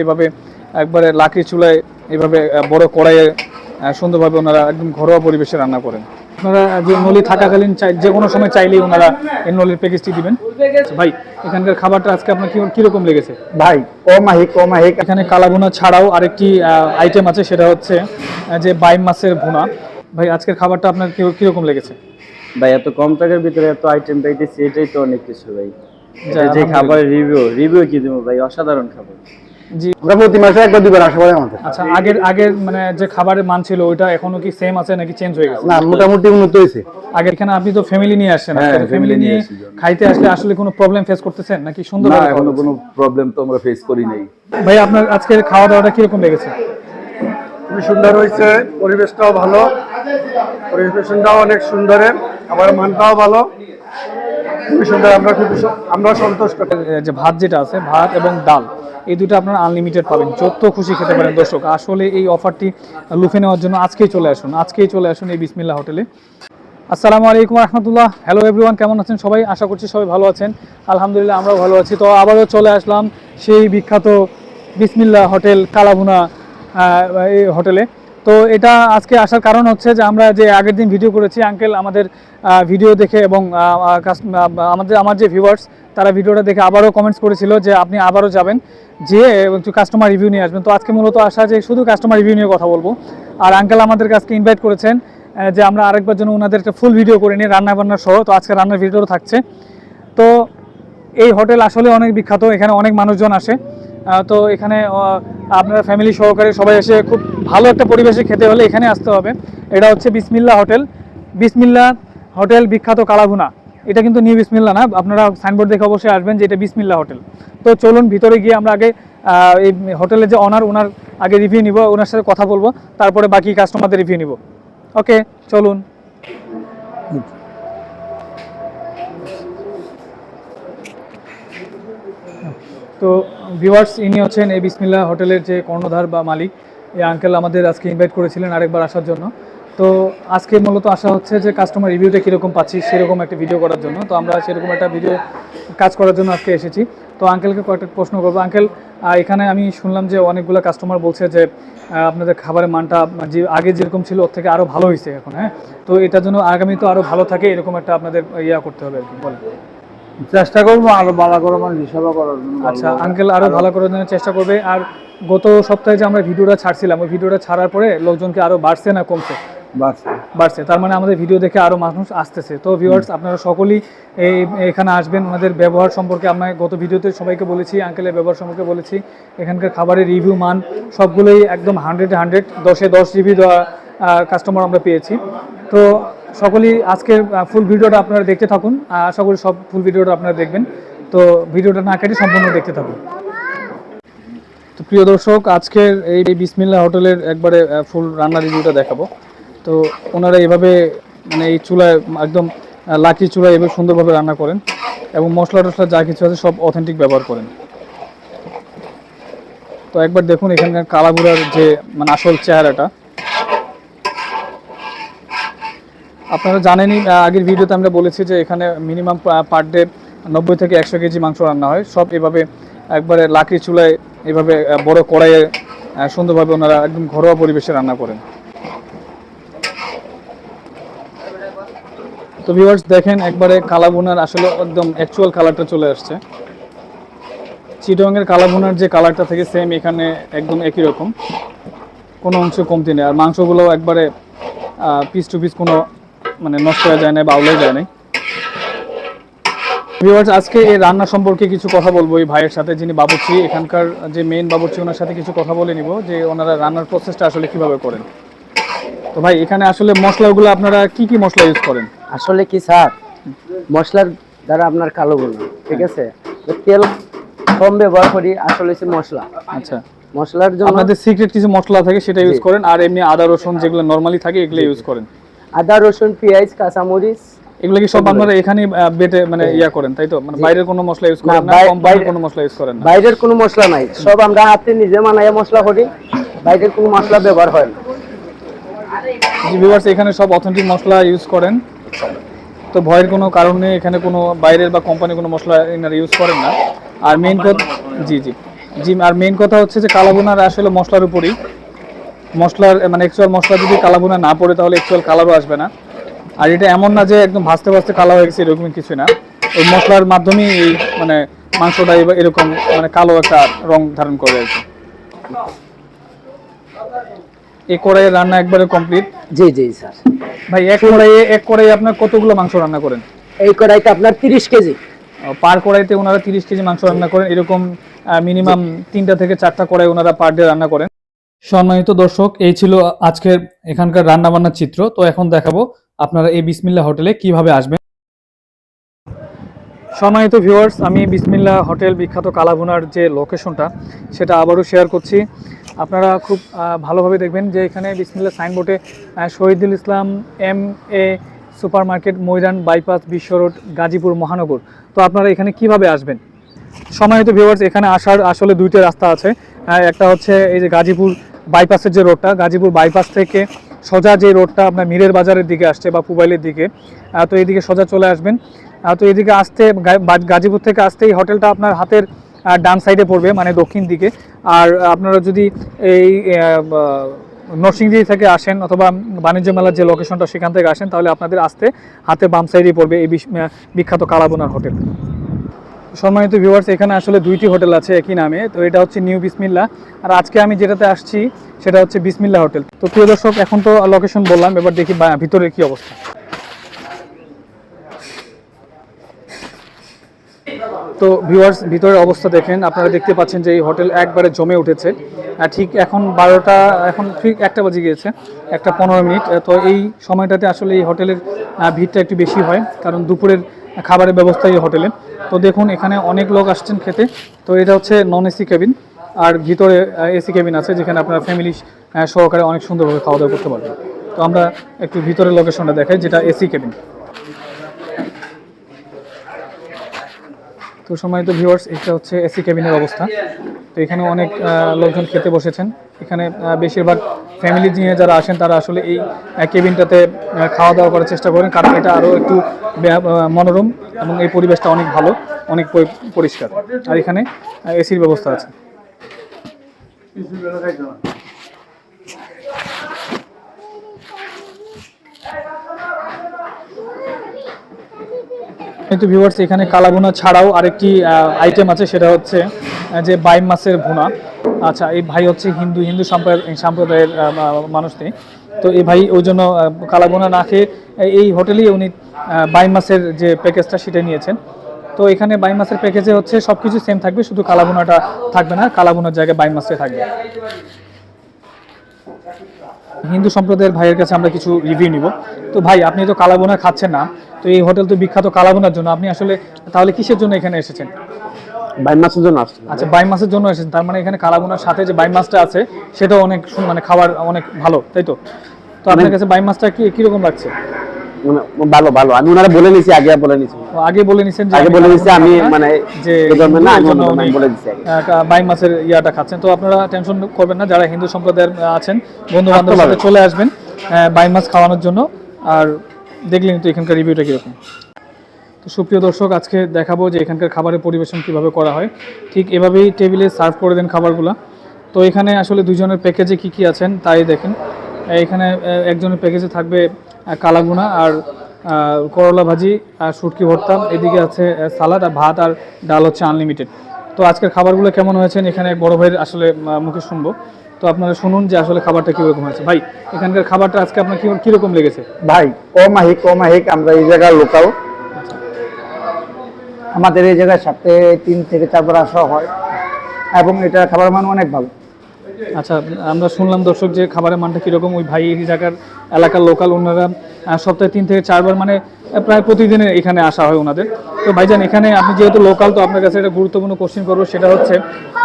এভাবে একবারে লাকড়ি চুলায় এভাবে বড় কড়াইয়ে সুন্দরভাবে ওনারা একদম ঘরোয়া পরিবেশে রান্না করেন। আপনারা যে নলি থাকাকালীন যে কোনো সময় চাইলেই ওনারা এই নলির প্যাকেজটি দিবেন। ভাই এখানকার খাবারটা আজকে আপনার কিরকম লেগেছে? ভাই অমাহিক এখানে কালাভুনা ছাড়াও আরেকটি আইটেম আছে, সেটা হচ্ছে যে বাইম মাছের ভুনা। ভাই আজকের খাবারটা আপনার কিরকম লেগেছে? ভাই এত কম টাকার ভিতরে এত আইটেম পাইতেছি, এটাই তো অনেক কিছু ভাই। যে আলহামদুলিল্লাহ। খাবারের রিভিউ কি দেবো ভাই, অসাধারণ খাবার। জি, আমরা প্রতি মাসে একবার দুবার আসা হয় আমাদের। আচ্ছা, আগের মানে যে খাবারের মান ছিল ওইটা এখনো কি সেম আছে নাকি চেঞ্জ হয়ে গেছে? না, মোটামুটি উন্নত হয়েছে। আগে এখানে আপনি তো ফ্যামিলি নিয়ে আসছেন, হ্যাঁ, ফ্যামিলি নিয়ে আসছি। খাইতে আসলে আসলে কোনো প্রবলেম ফেস করতেছেন নাকি সুন্দর? না, এখনো কোনো প্রবলেম তো আমরা ফেস করি নাই। ভাই আপনার আজকের খাওয়া দাওয়াটা কিরকম লেগেছে? খুবই সুন্দর হয়েছে, পরিবেশটাও ভালো, পরিবেশনটাও অনেক সুন্দরের, আবার মানটাও ভালো, খুবই সুন্দর। আমরা সন্তুষ্ট। যে ভাত যেটা আছে, ভাত এবং ডাল, এই দুটো আপনারা আনলিমিটেড পাবেন, যত খুশি খেতে পারেন। দর্শক আসলে এই অফারটি লুফে নেওয়ার জন্য আজকেই চলে আসুন এই বিসমিল্লাহ হোটেলে। আসসালামু আলাইকুম রহমতুল্লাহ। হ্যালো এভরিওয়ান, কেমন আছেন সবাই? আশা করছি সবাই ভালো আছেন। আলহামদুলিল্লাহ আমরাও ভালো আছি। তো আবারও চলে আসলাম সেই বিখ্যাত বিসমিল্লাহ হোটেল কালাভুনা এই হোটেলে। তো এটা আজকে আসার কারণ হচ্ছে যে আমরা যে আগের দিন ভিডিও করেছি, আঙ্কেল আমাদের ভিডিও দেখে এবং আমার যে ভিউয়ার্স তারা ভিডিওটা দেখে আবারও কমেন্টস করেছিল যে আপনি আবারও যাবেন, যেয়ে একটু কাস্টমার রিভিউ নিয়ে আসবেন। তো আজকে মূলত আসা যে শুধু কাস্টমার রিভিউ নিয়ে কথা বলবো। আর আঙ্কেল আমাদের কাছে ইনভাইট করেছেন যে আমরা আরেকবার জন্য ওনাদের একটা ফুল ভিডিও করে নিই, রান্নাবান্না সহ। তো আজকে রান্নার ভিডিও থাকছে। তো এই হোটেল আসলে অনেক বিখ্যাত, এখানে অনেক মানুষজন আসে। তো এখানে আপনারা ফ্যামিলি সহকারে সবাই এসে খুব ভালো একটা পরিবেশে খেতে হলে এখানে আসতে হবে। এটা হচ্ছে বিসমিল্লাহ হোটেল, বিসমিল্লাহ হোটেল বিখ্যাত কালাভুনা। এটা কিন্তু নিউ বিসমিল্লাহ না, আপনারা সাইনবোর্ড দেখে অবশ্যই আসবেন যে এটা বিসমিল্লাহ হোটেল। তো চলুন ভিতরে গিয়ে আমরা আগে এই হোটেলের যে ওনার আগে রিভিউ নিব, ওনার সাথে কথা বলবো, তারপরে বাকি কাস্টমারদের রিভিউ নিব। ওকে চলুন। তো ভিউয়ার্স, ইনি হচ্ছেন এই বিসমিল্লাহ হোটেলের যে কর্ণধার বা মালিক। এই আঙ্কেল আমাদের আজকে ইনভাইট করেছিলেন আরেকবার আসার জন্য। তো আজকে মূলত আসা হচ্ছে যে কাস্টমার রিভিউটা কীরকম পাচ্ছি সেরকম একটা ভিডিও করার জন্য। তো আমরা সেরকম একটা ভিডিও কাজ করার জন্য আজকে এসেছি। তো আঙ্কেলকে কয়েকটা প্রশ্ন করবো। আঙ্কেল, এখানে আমি শুনলাম যে অনেকগুলো কাস্টমার বলছে যে আপনাদের খাবারের মানটা যে আগে যেরকম ছিল ওর থেকে আরও ভালো হয়েছে এখন। হ্যাঁ, তো এটার জন্য আগামী তো আরও ভালো থাকে এরকম একটা আপনাদের করতে হবে আর কি, বলেন। চেষ্টা করবো আরো ভালো করে সেবা করার জন্য। আচ্ছা আঙ্কেল, আরো ভালো করার জন্য চেষ্টা করবে। আর গত সপ্তাহে যে আমরা ভিডিওটা ছাড়ছিলাম, ওই ভিডিওটা ছাড়ার পরে লোকজনকে আরো বাড়ছে না কমছে? বাড়ছে। তার মানে আমাদের ভিডিও দেখে আরো মানুষ আসতেছে। তো ভিউয়ার্স, আপনারা সকলেই এখানে আসবেন। ওনাদের ব্যবহার সম্পর্কে আমরা গত ভিডিওতে সবাইকে বলেছি, আঙ্কেলের ব্যবহার সম্পর্কে বলেছি। এখানকার খাবারের রিভিউ মান সবগুলোই একদম 100 10-এ 10 রিভিউ দেওয়া কাস্টমার আমরা পেয়েছি। তো সকলেই আজকের ফুল ভিডিওটা আপনারা দেখতে থাকুন। আশা করি সব ফুল ভিডিওটা আপনারা দেখবেন। তো ভিডিওটা না কেটে সম্পূর্ণ দেখতে থাকুন। তো প্রিয় দর্শক, আজকের এই বিসমিল্লাহ হোটেলের একবারে ফুল রান্নার রিভিউটা দেখাবো। তো ওনারা এভাবে মানে এই চুলায় একদম লাকড়ি চুলায় এভাবে সুন্দরভাবে রান্না করেন এবং মশলা টশলা যা কিছু আছে সব অথেন্টিক ব্যবহার করেন। তো একবার দেখুন এখানকার কালাভুনার যে মানে আসল চেহারাটা। আপনারা জানেনই, আগের ভিডিওতে আমরা বলেছি যে এখানে মিনিমাম পার ডে 90 থেকে 100 কেজি মাংস রান্না হয়। সব এভাবে একবারে লাকড়ি চুলায় এভাবে বড় কড়াইয়ে সুন্দরভাবে ওনারা একদম ঘরোয়া পরিবেশে রান্না করেন। তো ভিউয়ার্স দেখেন, একবারে কালাভুনার আসলে একদম অ্যাকচুয়াল কালারটা চলে আসছে। চিটাগাংয়ের কালাভুনার যে কালারটা থেকে সেম এখানে একদম একই রকম, কোনো অংশ কমতি নেই। আর মাংসগুলোও একবারে পিস টু পিস কোনো মানে নষ্ট হয়ে যায় না, বাউলে যায় নাই। ভিউয়ার্স, আজকে এই রান্না সম্পর্কে কিছু কথা বলবো এই ভাইয়ের সাথে, যিনি বাবুর্চি, এখানকার যে মেইন বাবুর্চি, ওনার সাথে কিছু কথা বলে নিব যে ওনারা রান্নার প্রসেসটা আসলে কিভাবে করেন। তো ভাই, এখানে আসলে মশলাগুলো আপনারা কি কি মশলা ইউজ করেন? আসলে কি স্যার, মশলার দ্বারা আপনার কালো বলুন, ঠিক আছে, তেল কম ব্যবহার করি। আসলে হচ্ছে মশলা। আচ্ছা, মশলার জন্য আপনাদের সিক্রেট কিছু মশলা থাকে সেটা ইউজ করেন, আর এমনি আদা রসুন যেগুলো নরমালি থাকে এগুলো ইউজ করেন? আদা রসুন পেঁয়াজ কাঁচামরিচ এগুলো কি সব আপনারা এখানে বেটে মানে করেন, তাই তো? মানে বাইরের কোনো মশলা ইউজ করেন না, কোম্পানির কোনো মশলা ইউজ করেন না? বাইরের কোনো মশলা নাই, সব আমরা হাতে নিজে বানায় মশলা করি, বাইরের কোনো মশলা ব্যবহার হয় না। জি ভিউয়ার্স, এখানে সব অথেন্টিক মশলা ইউজ করেন। তো ভয়ের কোনো কারণ নেই, এখানে কোনো বাইরের বা কোম্পানির কোনো মশলা এনারা ইউজ করেন না। আর মেইন কথা, জি জি, জি, আর মেইন কথা হচ্ছে যে কালাভুনার আসলে মশলার উপরই, মশলার মানে অ্যাকচুয়াল মশলা যদি কালাভুনা না পড়ে তাহলে অ্যাকচুয়াল কালারও আসবে না। আর এটা এমন না যে একদম ভাজতে ভাজতে কালো হয়ে গেছে, এরকম কিছু না। ওই মশলার মাধ্যমেই এই মানে মাংসটা এরকম মানে কালো একটা রং ধারণ করে আর কি। এই কড়াইয়ের রান্না একবারে কমপ্লিট। জি জি স্যার। ভাই এক কড়াইয়ে আপনার কতগুলো মাংস রান্না করেন? এই কড়াইতে আপনার 30 কেজি। পার কড়াইতে ওনারা 30 কেজি মাংস রান্না করেন। এরকম মিনিমাম 3টা থেকে 4টা কড়াই ওনারা পার ডে রান্না করেন। সম্মানিত দর্শক, এই ছিল আজকের এখানকার রান্না বান্নার চিত্র। তো এখন দেখাবো আপনারা এই বিসমিল্লাহ হোটেলে কিভাবে আসবেন। সম্মানিত ভিউয়ার্স, আমি বিসমিল্লাহ হোটেল বিখ্যাত কালাভুনার যে লোকেশনটা সেটা আবারও শেয়ার করছি। আপনারা খুব ভালোভাবে দেখবেন যে এখানে বিসমিল্লাহ সাইনবোর্ডে Shahidul Islam MA super market, ময়রান bypass, বিশ্ব রোড, গাজীপুর মহানগর। তো আপনারা এখানে কিভাবে আসবেন? সম্মানিত ভিউয়ার্স, এখানে আসার আসলে দুইটা রাস্তা আছে। একটা হচ্ছে এই যে গাজীপুর বাইপাসের যে রোডটা, গাজীপুর বাইপাস থেকে সোজা যে রোডটা আপনার মীরের বাজারের দিকে আসছে বা পুবাইলের দিকে, তো এইদিকে সোজা চলে আসবেন। তো এইদিকে আসতে গাজীপুর থেকে আসতে এই হোটেলটা আপনার হাতের ডান সাইডে পড়বে, মানে দক্ষিণ দিকে। আর আপনারা যদি এই নরসিংদী থেকে আসেন অথবা বাণিজ্য মেলার যে লোকেশনটা সেখান থেকে আসেন, তাহলে আপনাদের আসতে হাতে বাম সাইডেই পড়বে এই বিখ্যাত কালাভুনার হোটেল। সম্মানিত ভিউয়ার্স, এখানে আসলে দুইটি হোটেল আছে একই নামে। তো এটা হচ্ছে নিউ বিসমিল্লাহ, আর আজকে আমি যেটাতে আসছি সেটা হচ্ছে বিসমিল্লাহ হোটেল। তো প্রিয় দর্শক, এখন তো লোকেশন বললাম, এবার দেখি ভিতরের কি অবস্থা। তো ভিউয়ার্স, ভিতরের অবস্থা দেখেন, আপনারা দেখতে পাচ্ছেন যে এই হোটেল একবারে জমে উঠেছে। ঠিক এখন 12টা, এখন ঠিক 1টা বাজে গিয়েছে, 1:15। তো এই সময়টাতে আসলে এই হোটেলের ভিড়টা একটু বেশি হয়, কারণ দুপুরের খাবারের ব্যবস্থা এই হোটেলে। তো দেখুন এখানে অনেক লোক আসছেন খেতে। তো এটা হচ্ছে নন এসি কেবিন, আর ভিতরে এসি কেবিন আছে যেখানে আপনার ফ্যামিলি সহকারে অনেক সুন্দরভাবে খাওয়া দাওয়া করতে পারবেন। তো আমরা একটু ভিতরের লোকেশনটা দেখাই, যেটা এসি কেবিন। তো সম্মানিত ভিউয়ার্স, এটা হচ্ছে এসি কেবিনের অবস্থা। তো এখানে অনেক লোকজন খেতে বসেছেন। এখানে বেশিরভাগ ফ্যামিলি নিয়ে যারা আসেন তারা আসলে এই কেবিনটাতে খাওয়া দাওয়া করার চেষ্টা করেন, কারণ এটা আরও একটু মনোরম এবং এই পরিবেশটা অনেক ভালো, অনেক পরিষ্কার। আর এখানে এসির ব্যবস্থা আছে। কিন্তু ভিউয়ার্স, এখানে কালাভুনা ছাড়াও আরেকটি আইটেম আছে, সেটা হচ্ছে যে বাইম মাছের ভুনা। আচ্ছা, এই ভাই হচ্ছে হিন্দু সম্প্রদায়ের মানুষ নেই। তো এই ভাই ওই জন্য কালাভুনা না খেয়ে এই হোটেলেই উনি বাইম মাছের যে প্যাকেজটা সেটা নিয়েছেন। তো এখানে বাইম মাছের প্যাকেজে হচ্ছে সব কিছু সেম থাকবে, শুধু কালাভুনাটা থাকবে না, কালাভুনার জায়গায় বাইম মাছটাই থাকবে। হিন্দু সম্প্রদায়ের ভাইয়ের কাছে আমরা কিছু রিভিউ নিব। তো ভাই, আপনি তো কালাভুনা খাচ্ছেন না, তো এই হোটেল তো বিখ্যাত কালাভুনার জন্য, আপনি আসলে তাহলে কিসের জন্য এখানে এসেছেন? বাইম মাছের জন্য আসছে। আচ্ছা, বাইম মাছের জন্য এসেছেন, তার মানে এখানে কালাভুনার সাথে যে বাইম মাছটা আছে সেটাও অনেক মানে খাবার অনেক ভালো, তাই তো? তো আপনার কাছে বাইম মাছটা কিরকম লাগছে? ভালো ভালো, আমি ওনারা বলে নিছি, আগে বলে নিছেন যে আমি মানে যে বলে দিছি বাইম মাছের ইয়াটা খাচ্ছেন। তো আপনারা টেনশন করবেন না, যারা হিন্দু সম্প্রদায়ের আছেন বন্ধু বান্ধবের সাথে চলে আসবেন বাইম মাছ খাওয়ানোর জন্য। আর দেখলেন তো এখানকার রিভিউটা কীরকম। তো সুপ্রিয় দর্শক, আজকে দেখাবো যে এখানকার খাবারের পরিবেশন কিভাবে করা হয়। ঠিক এভাবেই টেবিলে সার্ভ করে দেন খাবারগুলো। তো এখানে আসলে দুজনের প্যাকেজে কি কি আছেন তাই দেখেন। এখানে একজনের প্যাকেজে থাকবে কালাভুনা আর করলা ভাজি আর শুটকি ভর্তা, এদিকে আছে সালাদ আর ভাত আর ডাল হচ্ছে আনলিমিটেড। তো আজকের খাবারগুলো কেমন হয়েছেন এখানে বড় ভাইয়ের আসলে মুখে শুনবো। তো আপনারা শুনুন যে আসলে খাবারটা কীরকম হয়েছে। ভাই, এখানকার খাবারটা আজকে আপনার কীরকম লেগেছে? ভাই অমাহিক আমরা এই জায়গার লোকাল, আমাদের এই জায়গায় সপ্তাহে 3 থেকে 4 বার আসা হয় এবং এটা খাবার মান অনেক ভালো। আচ্ছা, আমরা শুনলাম দর্শক যে খাবারের মানটা কীরকম। ওই ভাই এই জায়গার এলাকার লোকাল, ওনারা সপ্তাহে 3 থেকে 4 বার মানে প্রায় প্রতিদিনের এখানে আসা হয় ওনাদের। তো ভাইজান, এখানে আপনি যেহেতু লোকাল, তো আপনার কাছে একটা গুরুত্বপূর্ণ কোশ্চেন করবো, সেটা হচ্ছে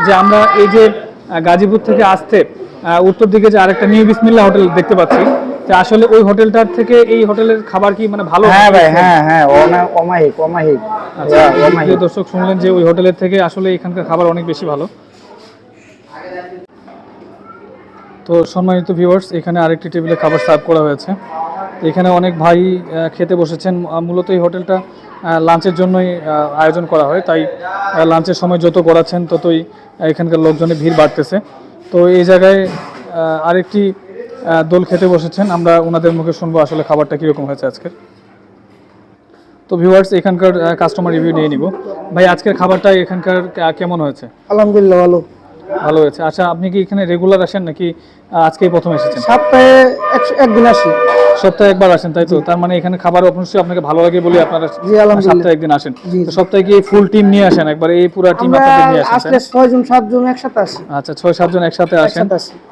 যে আমরা এই যে গাজীপুর থেকে আসতে উত্তর দিকে যে আরেকটা নিউ বিসমিল্লাহ হোটেল দেখতে পাচ্ছি, যে আসলে ওই হোটেলটার থেকে এই হোটেলের খাবার কি মানে ভালো? হ্যাঁ ভাই, হ্যাঁ অমাহিক। আচ্ছা, দর্শক শুনলেন যে ওই হোটেলের থেকে আসলে এখানকার খাবার অনেক বেশি ভালো। তো সম্মানিত ভিউয়ার্স, এখানে আরেকটি টেবিলে খাবার সার্ভ করা হয়েছে। এখানে অনেক ভাই খেতে বসেছেন। মূলত এই হোটেলটা লাঞ্চের জন্যই আয়োজন করা হয়, তাই লাঞ্চের সময় যত গড়াচ্ছেন ততই এখানকার লোকজনের ভিড় বাড়তেছে। তো এই জায়গায় আরেকটি দোল খেতে বসেছেন, আমরা ওনাদের মুখে শুনবো আসলে খাবারটা কীরকম হয়েছে আজকের। তো ভিউয়ার্স এখানকার কাস্টমার রিভিউ নিয়ে নিব। ভাই আজকের খাবারটা এখানকার কেমন হয়েছে? আলহামদুলিল্লাহ ভালো। ভালো হয়েছে। আচ্ছা, আপনি কি এখানে রেগুলার আসেন নাকি আজকেই প্রথম এসেছেন? সপ্তাহে একদিন আসি। সপ্তাহে একবার আসেন, তাই তো? তার মানে এখানে খাবার অবশ্যই আপনাকে ভালো লাগে বলে আপনারা জি, আলহামদুলিল্লাহ। সপ্তাহে একদিন আসেন। জি, তো সপ্তাহে কি ফুল টিম নিয়ে আসেন, একবার এই পুরো টিম আপনাদের নিয়ে আসেন? আসলে 6 জন 7 জন একসাথে আসি। আচ্ছা, 6-7 জন একসাথে আসেন।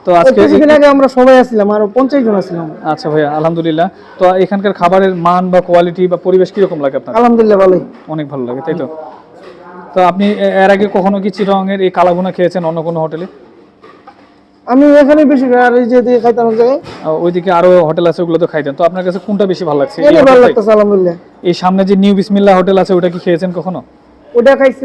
তো আজকে আজকে কিছুদিন আগে আমরা সবাই আসছিলাম, আরো 50 জন আসছিলাম। আচ্ছা ভাইয়া, আলহামদুলিল্লাহ। তো এখানকার খাবারের মান বা কোয়ালিটি বা পরিবেশ কিরকম লাগে আপনার? আলহামদুলিল্লাহ ভালোই। অনেক ভালো লাগে, তাই তো? তো আপনি এর আগে কখনো কি চিটাগাংয়ের এই কালাভুনা খেয়েছেন অন্য কোনো হোটেলে? আমি এখানে বেশি আর এই যে দিয়ে খাইতাম এক জায়গায়। ওইদিকে আরো হোটেল আছে, ওগুলো তো খাইতেন। তো আপনার কাছে কোনটা বেশি ভালো লাগছে? এটা ভালো লাগতেছে আলহামদুলিল্লাহ। এই সামনে যে নিউ বিসমিল্লাহ হোটেল আছে, ওটা কি খেয়েছেন কখনো? ওটা খাইছি,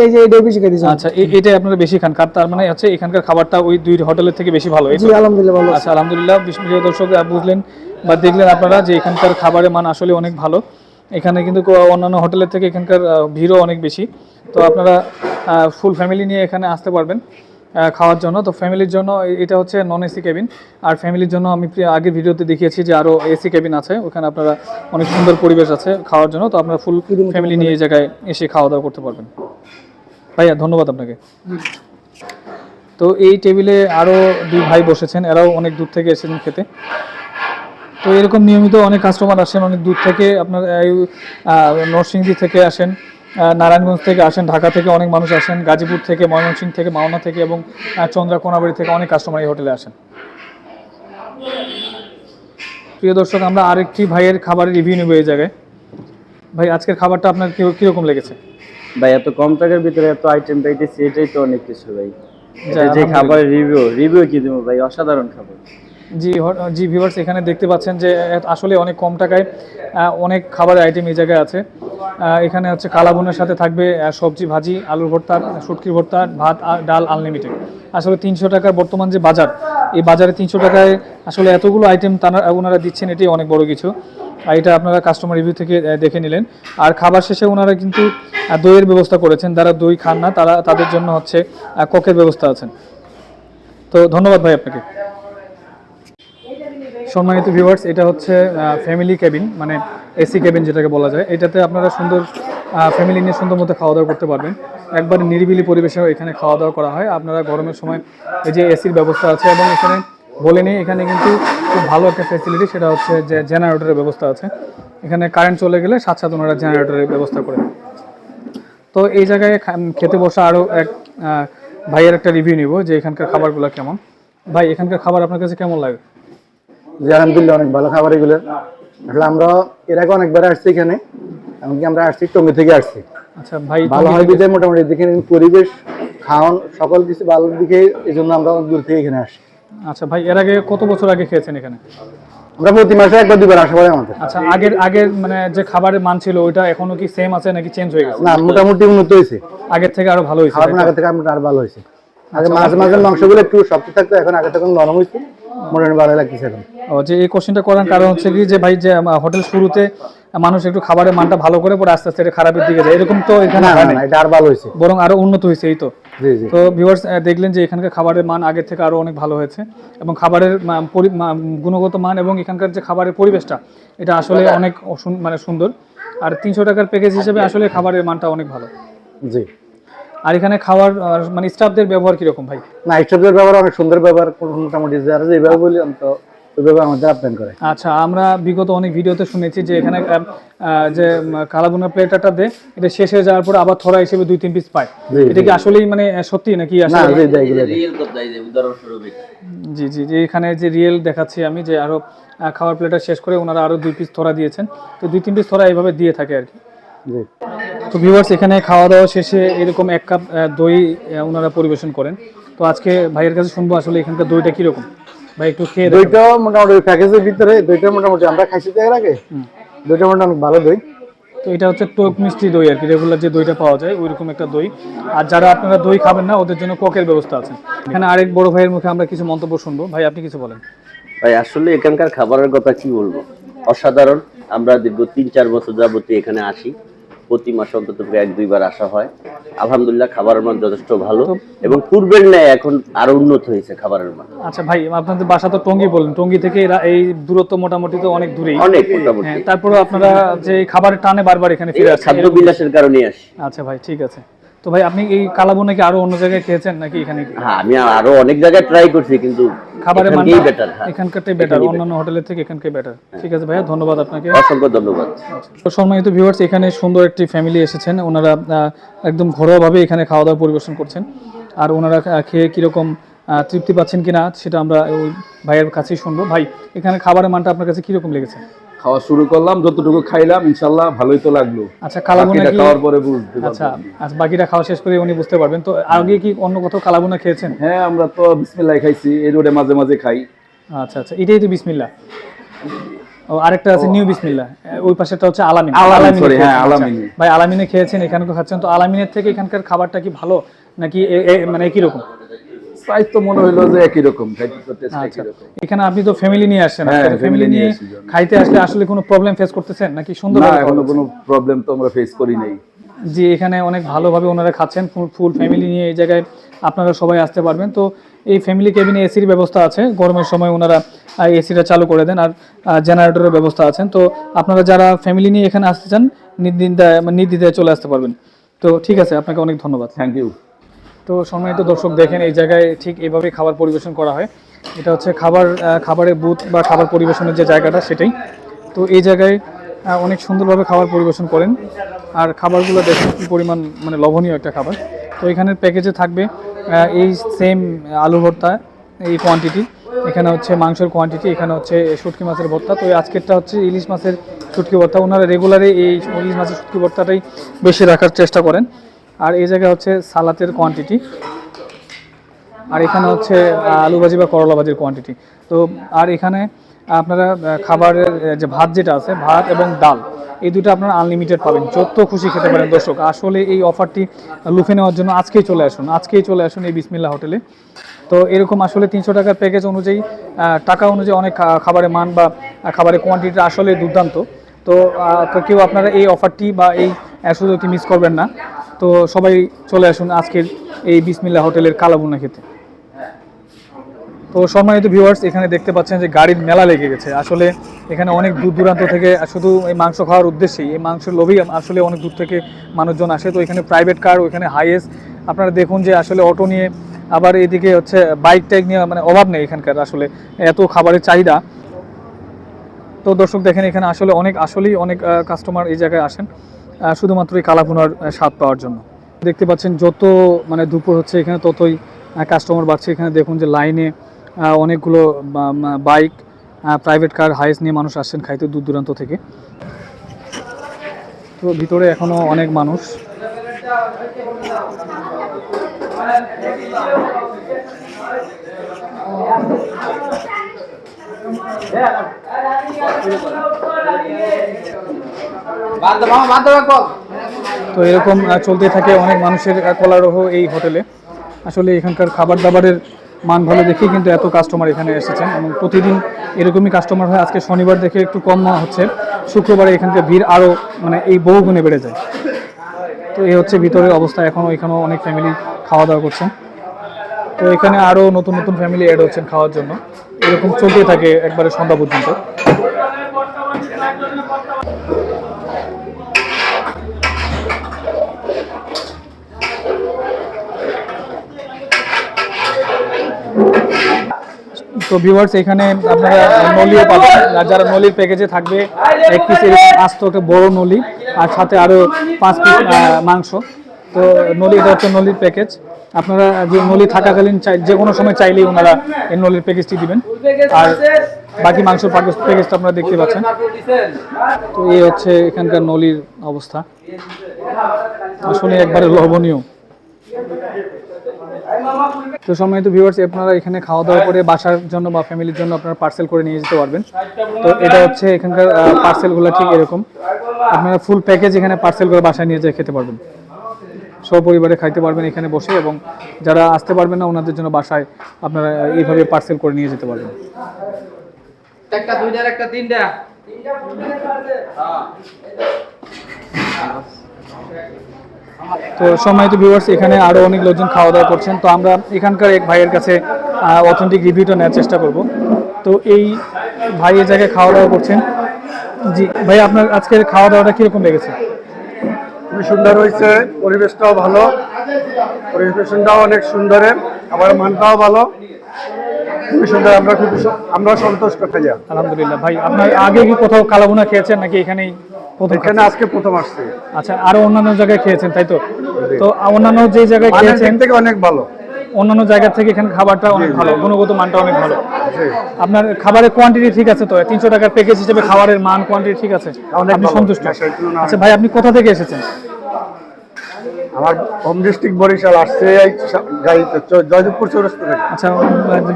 এই যে এটা বেশি খাইছি। আচ্ছা, এটাই আপনারা বেশি খান, তার মানে হচ্ছে এখানকার খাবারটা ওই দুই হোটেলের থেকে বেশি ভালো। জি আলহামদুলিল্লাহ ভালো। আচ্ছা, আলহামদুলিল্লাহ। বিসমিল্লাহ দর্শক, বুঝলেন বা দেখলেন আপনারা যে এখানকার খাবারের মান আসলে অনেক ভালো। এখানে কিন্তু অন্যান্য হোটেলের থেকে এখানকার ভিড়ও অনেক বেশি। তো আপনারা ফুল ফ্যামিলি নিয়ে এখানে আসতে পারবেন খাওয়ার জন্য। তো ফ্যামিলির জন্য এটা হচ্ছে নন এসি কেবিন, আর ফ্যামিলির জন্য আমি আগের ভিডিওতে দেখিয়েছি যে আরও এসি কেবিন আছে, ওখানে আপনারা অনেক সুন্দর পরিবেশ আছে খাওয়ার জন্য। তো আপনারা ফুল ফ্যামিলি নিয়ে এই জায়গায় এসে খাওয়া দাওয়া করতে পারবেন। ভাইয়া ধন্যবাদ আপনাকে। তো এই টেবিলে আরও দুই ভাই বসেছেন, এরাও অনেক দূর থেকে এসেছেন খেতে। তো এরকম নিয়মিত অনেক কাস্টমার আসেন অনেক দূর থেকে, আপনার নরসিংদী থেকে আসেন, নারায়ণগঞ্জ থেকে আসেন, ঢাকা থেকে অনেক মানুষ আসেন, গাজীপুর থেকে, ময়মনসিংহ থেকে, মাওনা থেকে এবং চন্দ্রাকোনাবাড়ি থেকে অনেক কাস্টমার এই হোটেলে আসেন। প্রিয় দর্শক, আমরা আরেকটি ভাইয়ের খাবারের রিভিউ নেব এই জায়গায়। ভাই আজকের খাবারটা আপনার কীরকম লেগেছে? ভাই এত কম টাকার ভিতরে এত আইটেম পাইতেছি, এটাই তো অনেক কিছু ভাই। যা, যে খাবারের রিভিউ কি দেবো ভাই, অসাধারণ খাবার। জি ভিউয়ার্স, এখানে দেখতে পাচ্ছেন যে আসলে অনেক কম টাকায় অনেক খাবারের আইটেম এই জায়গায় আছে। এখানে হচ্ছে কালাভুনার সাথে থাকবে সবজি ভাজি, আলুর ভর্তা, শুটকির ভর্তা, ভাত আর ডাল আনলিমিটেড। আসলে 300 টাকার বর্তমান যে বাজার, এই বাজারে 300 টাকায় আসলে এতগুলো আইটেম ওনারা দিচ্ছেন, এটাই অনেক বড় কিছু। আর এটা আপনারা কাস্টমার রিভিউ থেকে দেখে নিলেন। আর খাবার শেষে ওনারা কিন্তু দইয়ের ব্যবস্থা করেছেন, যারা দই খান না তাদের জন্য হচ্ছে কোকের ব্যবস্থা আছেন। তো ধন্যবাদ ভাই আপনাকে। সম্মানিত ভিউয়ার্স, এটা হচ্ছে ফ্যামিলি কেবিন, মানে এসি কেবিন যেটাকে বলা যায়। এটাতে আপনারা সুন্দর ফ্যামিলি নিয়ে সুন্দর মতো খাওয়া দাওয়া করতে পারবেন। একবার নিরিবিলি পরিবেশেও এখানে খাওয়া দাওয়া করা হয়। আপনারা গরমের সময় এই যে এসির ব্যবস্থা আছে, এবং এখানে বলে নিই এখানে কিন্তু খুব ভালো একটা ফ্যাসিলিটি, সেটা হচ্ছে যে জেনারেটরের ব্যবস্থা আছে। এখানে কারেন্ট চলে গেলে সাথে সাথে ওনারা জেনারেটরের ব্যবস্থা করে। তো এই জায়গায় খেতে বসা আরও এক ভাইয়ের একটা রিভিউ নিব যে এখানকার খাবারগুলো কেমন। ভাই এখানকার খাবার আপনার কাছে কেমন লাগে? জি আলহামদুলিল্লাহ অনেক ভালো খাবার এগুলো। আসলে আমরা এর আগে অনেকবার আসছি এখানে, এমনকি আমরা আসছি টঙ্গী থেকে আসছি। আচ্ছা ভাই, ভালো হয় বিধায় মোটামুটি দেখে পরিবেশ, খাওয়ান, সকল কিছু ভালো দিকে, এই জন্য আমরা দূর থেকে এখানে আসি। আচ্ছা ভাই, এর আগে কত বছর আগে খেয়েছেন এখানে? আমরা প্রতি মাসে একবার দুবার আসা পড়ে আমাদের। আচ্ছা, আগের মানে যে খাবারের মান ছিল ওইটা এখনো কি সেম আছে নাকি চেঞ্জ হয়ে গেছে? না, মোটামুটি উন্নত হয়েছে, আগের থেকে আরো ভালো হয়েছে। খাবার আগে থেকে আরো ভালো হয়েছে। আগে মাঝে মাঝে মাংসগুলো একটু শক্ত থাকতো, এখন আগে থেকে নরম হয়েছে, মোটামুটি ভালো লাগতেছে এখন। যে এই কোশ্চেনটা করার কারণ হচ্ছে কি যে ভাই, যে হোটেল শুরুতে মানুষ একটু খাবারের মানটা ভালো করে পরে আস্তে আস্তে এটা খারাপের দিকে যায়, এরকম তো এখানে হয় না, এটা আর ভালো হয়েছে, বরং আরো উন্নত হয়েছে। এই তো জি জি। তো ভিউয়ার্স দেখলেন যে এখানকার খাবারের মান আগের থেকে আরো অনেক ভালো হয়েছে, এবং খাবারের গুণগত মান এবং এখানকার যে খাবারের পরিবেশটা, এটা আসলে অনেক মানে সুন্দর। আর 300 টাকার প্যাকেজ হিসেবে আসলে খাবারের মানটা অনেক ভালো। জি। আর এখানে খাওয়ার মানে স্টাফদের ব্যবহার কিরকম ভাই? না, স্টাফদের ব্যবহার অনেক সুন্দর, ব্যবহার মোটামুটি যারা যেভাবে বলি তো ওইভাবে আমাদের আপ্যায়ন করে। আচ্ছা, আমরা বিগত অনেক ভিডিওতে শুনেছি যে এখানে যে কালাভুনা প্লেটারটা দেয়, এটা শেষ হয়ে যাওয়ার পরে আবার থরা হিসেবে 2-3 পিস পায়। এটা কি আসলেই মানে সত্যি নাকি? না, জি দেয় জি জি জি, এখানে যে রিয়েল দেখাচ্ছি আমি, যে আরো খাবার প্লেটার শেষ করে ওনারা আরো 2 পিস থরা দিয়েছেন। তো 2-3 পিস থরা এইভাবে দিয়ে থাকে আর কি। জি। তো ভিউয়ার্স, এখানে খাওয়া দাওয়া শেষে এরকম 1 কাপ দই ওনারা পরিবেশন করেন। তো আজকে ভাইয়ের কাছে শুনবো আসলে এখানকার দইটা কিরকম। ভাই একটু খেয়ে দেখুন। দইটা মোটামুটি প্যাকেজের ভিতরে, দইটা মোটামুটি আমরা খাইছি এর আগে, দইটা মোটামুটি ভালো দই। তো এটা হচ্ছে টক মিষ্টি দই আর কি, রেগুলার যে দইটা পাওয়া যায় ওইরকম একটা দই। আর যারা আপনারা দই খাবেন না, ওদের জন্য কোকের ব্যবস্থা আছে। এখানে আরেক বড় ভাইয়ের মুখে আমরা কিছু মন্তব্য শুনবো। ভাই আপনি কিছু বলেন। ভাই আসলে এখানকার খাবারের কথা কি বলবো, অসাধারণ। আমরা দীর্ঘ 3-4 বছর যাবতীয় এখানে আসি, প্রতি মাসে অন্তত 1-2 বার আসা হয়। আলহামদুলিল্লাহ খাবারের মান যথেষ্ট ভালো এবং পূর্বের ন্যায় এখন আরো উন্নত হয়েছে খাবারের মান। আচ্ছা ভাই, আপনাদের বাসা তো টঙ্গী বললেন, টঙ্গী থেকে এই দূরত্ব মোটামুটি তো অনেক দূরেই। অনেক মোটামুটি। হ্যাঁ, তারপরে আপনারা যে খাবারের টানে বারবার এখানে ফিরে আসেন। খাদ্য বিলাসের কারণে আসি। আচ্ছা ভাই, ঠিক আছে। তো ভাই, আপনি এই কালাভুনা কি আরো অন্য জায়গায় খেয়েছেন নাকি এখানে? হ্যাঁ, আমি আরো অনেক জায়গায় ট্রাই করছি কিন্তু খাবারের মান বেটার। এখানকারটাই বেটার, অন্যান্য হোটেলের থেকে এখানকার বেটার। ঠিক আছে ভাইয়া, ধন্যবাদ আপনাকে। অসংখ্য ধন্যবাদ। তো সম্মানিত ভিউয়ার্স, এখানে সুন্দর একটি ফ্যামিলি এসেছেন। ওনারা একদম ঘরোয়াভাবে এখানে খাওয়া দাওয়া পরিবেশন করছেন। আর ওনারা খেয়ে কীরকম তৃপ্তি পাচ্ছেন কিনা সেটা আমরা ওই ভাইয়ের কাছেই শুনবো। ভাই, এখানে খাবারের মানটা আপনার কাছে কীরকম লেগেছে? খাওয়া শুরু করলাম, যতটুকু খাইলাম ইনশাল্লাহ ভালোই তো লাগলো। আচ্ছা, কালাভুনা কি খাওয়ার পরে বুঝতে পারবো। আচ্ছা, বাকিটা খাওয়া শেষ করে উনি বুঝতে পারবেন। তো আগে কি অন্য কোথাও কালাভুনা খেয়েছেন? হ্যাঁ, আমরা তো বিসমিল্লাহ খাইছি, এই রোডে মাঝে মাঝে খাই। আচ্ছা আচ্ছা, এটাই তো বিসমিল্লাহ। ও, আরেকটা আছে নিউ বিসমিল্লাহ, ওই পাশেটা হচ্ছে আলামিন। আলামিন, sorry, হ্যাঁ, খেয়েছেন। আলামিনে। আচ্ছা, ভাই আলামিনে খেয়েছেন, এখানে খাচ্ছেন, তো আলামিনের থেকে এখানকার খাবারটা কি ভালো নাকি মানে একই রকম? প্রাইস তো মনে হইলো যে একই রকম, খাইতে তো টেস্ট আচ্ছা, একই রকম। এখানে আপনি তো ফ্যামিলি নিয়ে আসছেন, হ্যাঁ, ফ্যামিলি family নিয়ে নিয়ে আসছি। খাইতে আসলে আসলে কোনো প্রবলেম ফেস করতেছেন নাকি সুন্দর? না, এখনো কোনো প্রবলেম তো আমরা ফেস করি নাই। জি, এখানে অনেক ভালোভাবে ওনারা খাচ্ছেন, ফুল ফ্যামিলি নিয়ে এই জায়গায় আপনারা সবাই আসতে পারবেন। তো এই ফ্যামিলি কেবিনে এসির ব্যবস্থা আছে, গরমের সময় ওনারা এসিটা চালু করে দেন, আর জেনারেটরের ব্যবস্থা আছেন। তো আপনারা যারা ফ্যামিলি নিয়ে এখানে আসতে চান নির্দ্বিধায় চলে আসতে পারবেন। তো ঠিক আছে, আপনাকে অনেক ধন্যবাদ। Thank you. তো সম্মানিত দর্শক, দেখেন এই জায়গায় ঠিক এইভাবে খাবার পরিবেশন করা হয়। এটা হচ্ছে খাবারের বুথ বা খাবার পরিবেশনের যে জায়গাটা সেটাই। তো এই জায়গায় অনেক সুন্দরভাবে খাবার পরিবেশন করেন, আর খাবারগুলো দেখুন কী পরিমাণ মানে লবণীয় একটা খাবার। তো এখানের প্যাকেজে থাকবে এই সেম আলু ভর্তা, এই কোয়ান্টিটি, এখানে হচ্ছে মাংসের কোয়ান্টিটি, এখানে হচ্ছে শুটকি মাছের ভর্তা। তো আজকেরটা হচ্ছে ইলিশ মাছের শুটকি ভর্তা। ওনারা রেগুলারে এই ইলিশ মাছের শুটকি ভর্তাটাই বেশি রাখার চেষ্টা করেন। আর এই জায়গায় হচ্ছে সালাতের কোয়ান্টিটি, আর এখানে হচ্ছে আলু ভাজি বা করলা ভাজির কোয়ান্টিটি। তো আর এখানে আপনারা খাবারের যে ভাত যেটা আছে, ভাত এবং ডাল, এই দুটো আপনারা আনলিমিটেড পাবেন, যত খুশি খেতে পারেন। দর্শক, আসলে এই অফারটি লুফে নেওয়ার জন্য আজকেই চলে আসুন এই বিসমিল্লাহ হোটেলে। তো এরকম আসলে 300 টাকার প্যাকেজ অনুযায়ী, টাকা অনুযায়ী অনেক খাবারের মান বা খাবারের কোয়ান্টিটি আসলে দুর্দান্ত। তো কেউ আপনারা এই অফারটি বা এই সুযোগটি মিস করবেন না। তো সবাই চলে আসুন আজকের এই বিসমিল্লাহ হোটেলের কালাভুনা খেতে। তো সম্মানিত ভিউয়ার্স, এখানে দেখতে পাচ্ছেন যে গাড়ির মেলা লেগে গেছে। আসলে এখানে অনেক দূর দূরান্ত থেকে শুধু এই মাংস খাওয়ার উদ্দেশ্যেই, এই মাংসের লোভেই আসলে অনেক দূর থেকে মানুষজন আসে। তো এখানে প্রাইভেট কার, ওইখানে হাইয়েস্ট আপনারা দেখুন যে আসলে অটো নিয়ে, আবার এইদিকে হচ্ছে বাইক টাইক নিয়ে, মানে অভাব নেই এখানকার, আসলে এত খাবারের চাহিদা। তো দর্শক দেখেন, এখানে আসলেই অনেক কাস্টমার এই জায়গায় আসেন শুধুমাত্র এই কালাভুনার স্বাদ পাওয়ার জন্য। দেখতে পাচ্ছেন যত মানে দুপুর হচ্ছে এখানে ততই কাস্টমার বাড়ছে। এখানে দেখুন যে লাইনে অনেকগুলো বাইক, প্রাইভেট কার, হাইস নিয়ে মানুষ আসছেন খাইতে দূর দূরান্ত থেকে। তো ভিতরে এখনো অনেক মানুষ। তো এরকম চলতে থাকে অনেক মানুষের কলারোহ এই হোটেলে। আসলে এখানকার খাবার দাবারের মান ভালো দেখেই কিন্তু এত কাস্টমার এখানে এসেছেন, এবং প্রতিদিন এরকমই কাস্টমার হয়। আজকে শনিবার দেখে একটু কম হচ্ছে, শুক্রবারে এখানকার ভিড় আরও মানে এই বহুগুণে বেড়ে যায়। তো এই হচ্ছে ভিতরের অবস্থা। এখানেও অনেক ফ্যামিলি খাওয়া দাওয়া করছেন। তো এখানে আরও নতুন নতুন ফ্যামিলি অ্যাড হচ্ছেন খাওয়ার জন্য। এরকম চলতেই থাকে একবারে সন্ধ্যা পর্যন্ত। তো ভিউয়ার্স, এখানে আপনারা নলিও পাবেন, আর যারা নলির প্যাকেজে থাকবে 1 পিস এরকম আস্ত একটা বড় নলি, আর সাথে আরও 5 পিস মাংস। তো এটা হচ্ছে নলির প্যাকেজ। আপনারা যে নলি থাকাকালীন যে কোনো সময় চাইলেই ওনারা এই নলির প্যাকেজটি দিবেন। আর বাকি মাংসের প্যাকেজটা আপনারা দেখতে পাচ্ছেন। তো এই হচ্ছে এখানকার নলির অবস্থা, আসলে একবারে লোভনীয়। তো সম্মানিত ভিউয়ার্স, আপনারা এখানে খাওয়া দাওয়া করে বাসার জন্য বা ফ্যামিলির জন্য আপনারা পার্সেল করে নিয়ে যেতে পারবেন। তো এটা হচ্ছে এখানকার পার্সেলগুলো ঠিক এরকম, আপনারা ফুল প্যাকেজ এখানে পার্সেল করে বাসায় নিয়ে যেয়ে খেতে পারবেন, সপরিবারে খাইতে পারবেন এখানে বসে। এবং যারা আসতে পারবেন না ওনাদের জন্য বাসায় আপনারা এইভাবে পার্সেল করে নিয়ে যেতে পারবেন। একটা দুইটার একটা তিনটা তো সম্মানিত ভিউয়ার্স, এখানে আরো অনেক লোকজন খাওয়া দাওয়া করছেন। তো আমরা এখানকার এক ভাইয়ের কাছে অথেন্টিক রিভিউটা নেওয়ার চেষ্টা করব। তো এই ভাই এই জায়গায় খাওয়া দাওয়া করছেন। জি ভাই, আপনার আজকের খাওয়া দাওয়াটা কিরকম লেগেছে? খুবই সুন্দর হয়েছে, পরিবেশটাও ভালো, পরিবেশনটাও অনেক সুন্দর, আবার মানটাও ভালো, খুবই সুন্দর। আমরা সন্তুষ্ট খাইয়া। আলহামদুলিল্লাহ। ভাই, আপনার আগে কি কোথাও কালাভুনা খেয়েছেন নাকি এখানেই প্রথম? এখানে আজকে প্রথম আসছে। আচ্ছা, আরো অন্যান্য জায়গায় খেয়েছেন তাই তো? তো অন্যান্য যে জায়গায় খেয়েছেন থেকে অনেক ভালো, অন্যান্য জায়গা থেকে এখানে খাবারটা অনেক ভালো, গুণগত মানটা অনেক ভালো। আপনার খাবারের কোয়ান্টিটি ঠিক আছে তো? 300 টাকার প্যাকেজ হিসেবে খাবারের মান কোয়ান্টিটি ঠিক আছে? আপনি সন্তুষ্ট? আচ্ছা ভাই, আপনি কোথা থেকে এসেছেন? আমার হোম ডিস্ট্রিক্ট বরিশাল, আসছে গাড়িতে জয়দেবপুর চৌরাস্তা থেকে। আচ্ছা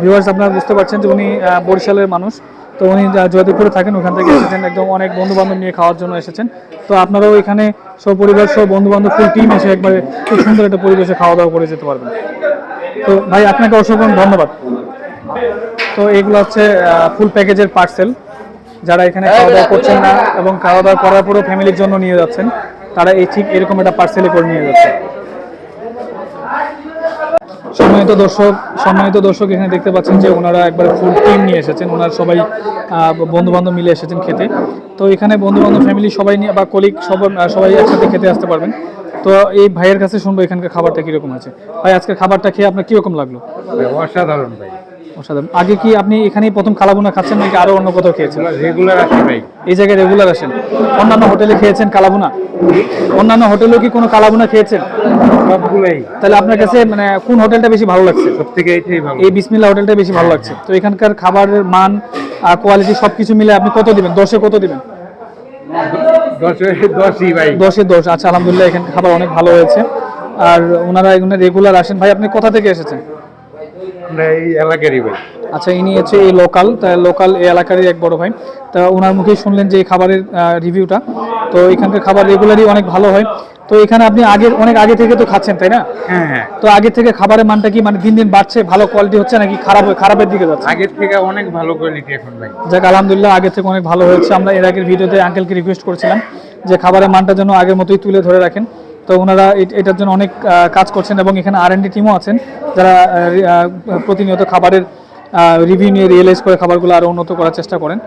ভিউয়ার্স, আপনারা বুঝতে পারছেন যে উনি বরিশালের মানুষ। তো উনি জয়দেবপুরে থাকেন, ওখান থেকে এসেছেন, একদম অনেক বন্ধু বান্ধব নিয়ে খাওয়ার জন্য এসেছেন। তো আপনারাও এখানে সপরিবার সহ বন্ধু বান্ধব ফুল টিম এসে একবারে খুব সুন্দর একটা পরিবেশে খাওয়া দাওয়া করে যেতে পারবেন। তো ভাই, আপনাকে অসংখ্য ধন্যবাদ। তো এগুলো হচ্ছে ফুল প্যাকেজের পার্সেল। যারা এখানে খাওয়া দাওয়া করছেন না এবং খাওয়া দাওয়া করার পরেও ফ্যামিলির জন্য নিয়ে যাচ্ছেন, তারা এই ঠিক এরকম একটা পার্সেলে করে নিয়ে যাচ্ছে। সম্মানিত দর্শক, এখানে দেখতে পাচ্ছেন যে ওনারা একবার ফুল টিম নিয়ে এসেছেন। ওনারা সবাই বন্ধু বান্ধব মিলে এসেছেন খেতে। তো এখানে বন্ধু বান্ধব ফ্যামিলি সবাই নিয়ে বা কলিগ সবাই একসাথে খেতে আসতে পারবেন। তো এই ভাইয়ের কাছে শুনবো এখানকার খাবারটা কিরকম আছে। ভাই, আজকের খাবারটা খেয়ে আপনার কিরকম লাগলো? অসাধারণ ভাই, অসাধারণ। আগে কি আপনি এখানেই প্রথম কালাভুনা খাচ্ছেন নাকি আরো অন্য কোথাও খেয়েছেন? রেগুলার আসি ভাই। এই জায়গায় রেগুলার আসেন? অন্যান্য হোটেলে খেয়েছেন কালাভুনা? অন্যান্য হোটেলেও কি কোনো কালাভুনা খেয়েছেন? সবগুলোই। তাহলে আপনার কাছে মানে কোন হোটেলটা বেশি ভালো লাগছে? সবথেকে এইটাই ভালো। এই বিসমিল্লাহ হোটেলটা বেশি ভালো লাগছে। তো এখানকার খাবারের মান আর কোয়ালিটি সবকিছু মিলে আপনি কত দিবেন? 10-এ কত দিবেন? 10ই ভাই। 10-এ 10। আচ্ছা, আলহামদুলিল্লাহ, এখানকার খাবার অনেক ভালো হয়েছে। আর ওনারা এখানে রেগুলার আসেন। ভাই, আপনি কোথা থেকে এসেছেন? আমরা এই এলাকারই ভাই। আচ্ছা, ইনি হচ্ছে এই লোকাল এই এলাকারই এক বড় ভাই। তা ওনার মুখেই শুনলেন যে এই খাবারের রিভিউটা। তো এখানকার খাবার রেগুলারই অনেক ভালো হয়। তো এখানে আপনি অনেক আগে থেকে তো খাচ্ছেন তাই না? হ্যাঁ। তো আগে থেকে খাবারের মানটা কি মানে দিন দিন বাড়ছে, ভালো কোয়ালিটি হচ্ছে নাকি খারাপের দিকে যাচ্ছে? আগের থেকে অনেক ভালো কোয়ালিটি এখন ভাই। যাক, আলহামদুলিল্লাহ, আগে থেকে অনেক ভালো হয়েছে। আমরা এর আগের ভিডিওতে আঙ্কেলকে রিকোয়েস্ট করেছিলাম যে খাবারের মানটা যেন আগের মতোই তুলে ধরে রাখেন। তো ওনারা এটার জন্য অনেক কাজ করছেন এবং এখানে R&D টিমও আছেন যারা প্রতিনিয়ত খাবারের রিভিউ নিয়ে রিয়েলাইজ করে খাবারগুলো আরও উন্নত করার চেষ্টা করেন।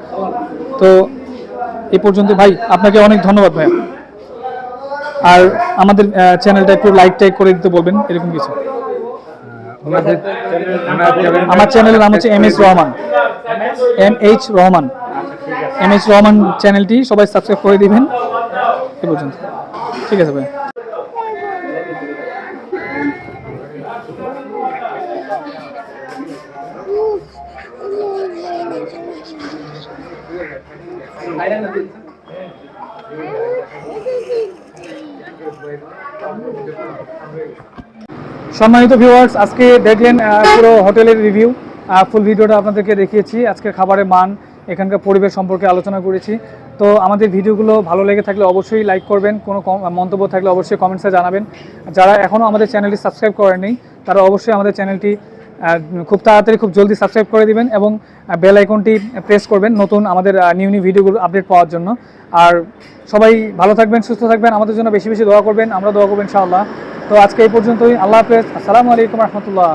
তো এই পর্যন্ত ভাই, আপনাকে অনেক ধন্যবাদ ভাই। আর আমাদের চ্যানেলটা একটু লাইক করে দিতে বলবেন, এরকম কিছু। আমার চ্যানেলের নাম হচ্ছে MH রহমান, MH রহমান চ্যানেলটি সবাই সাবস্ক্রাইব করে দিবেন। এ পর্যন্ত, ঠিক আছে ভাই। সম্মানিত ভিউয়ার্স, আজকে দেখলেন পুরো হোটেলের রিভিউ, ফুল ভিডিওটা আপনাদেরকে দেখিয়েছি। আজকের খাবারের মান, এখানকার পরিবেশ সম্পর্কে আলোচনা করেছি। তো আমাদের ভিডিওগুলো ভালো লেগে থাকলে অবশ্যই লাইক করবেন, কোনো মন্তব্য থাকলে অবশ্যই কমেন্টসে জানাবেন। যারা এখনও আমাদের চ্যানেলটি সাবস্ক্রাইব করেননি তারা অবশ্যই আমাদের চ্যানেলটি খুব তাড়াতাড়ি খুব জলদি সাবস্ক্রাইব করে দিবেন এবং বেল আইকনটি প্রেস করবেন নতুন আমাদের নিউ ভিডিওগুলো আপডেট পাওয়ার জন্য। আর সবাই ভালো থাকবেন, সুস্থ থাকবেন, আমাদের জন্য বেশি বেশি দোয়া করবেন, আমরা দোয়া করবেন ইনশাআল্লাহ। তো আজকে এই পর্যন্তই। আল্লাহ হাফেজ। আসসালামু আলাইকুম রহমতুল্লাহ।